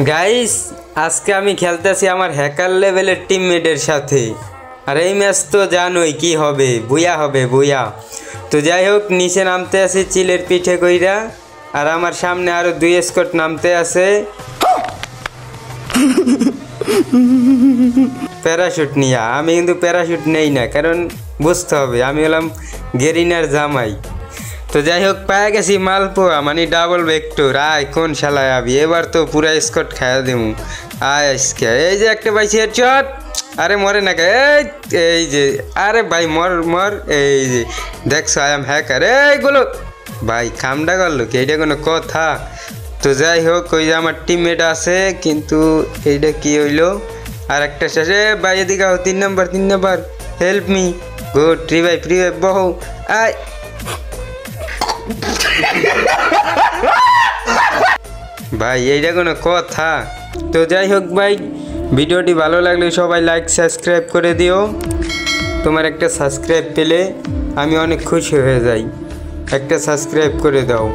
Guys আজকে আমি খেলতেছি আমার হ্যাকার লেভেলের টিমমেটের সাথে। আর এই ম্যাচ তো জানোই কি হবে, বুয়া হবে বুয়া। তো যাই হোক, নিচে নামতে আছে চিলের পিঠে কইরা, আর আমার সামনে আরো 2 স্কোয়াড নামতে আছে প্যারাশুট নিয়া। আমি কিন্তু প্যারাশুট নেই না, কারণ বুঝতে হবে আমি হলাম গেরিনার জামাই। তো যাই হোক, পায়ে গেছি মালপোয়া মানে ডাবল ভেক্টর। আয় কোন শালায় আবি, এবার তো পুরা স্কট খাইয়া দিমু। আয় আজকে এই যে একটা পাইছি হেডশট। আরে মরে না কে, এই যে আরে ভাই মর মর। এই যে দেখছো আই এম হ্যাকার। এইগুলো ভাই খামডা করলো কি, এইটা কোনো কথা? তো যাই হোক, ওই যে আমার টিমমেট আছে, কিন্তু এইটা কি হইলো? আর একটা শেষে ভাই এদিকে 3 number help me. Good free ভাই বহু। আয় ভাই এইটা কোনো কথা? তো যাই হোক ভাই, ভিডিওটি ভালো লাগলে সবাই লাইক সাবস্ক্রাইব করে দিও। তোমার একটা সাবস্ক্রাইব পেলে আমি অনেক খুশি হয়ে যাই। একটা সাবস্ক্রাইব করে দাও।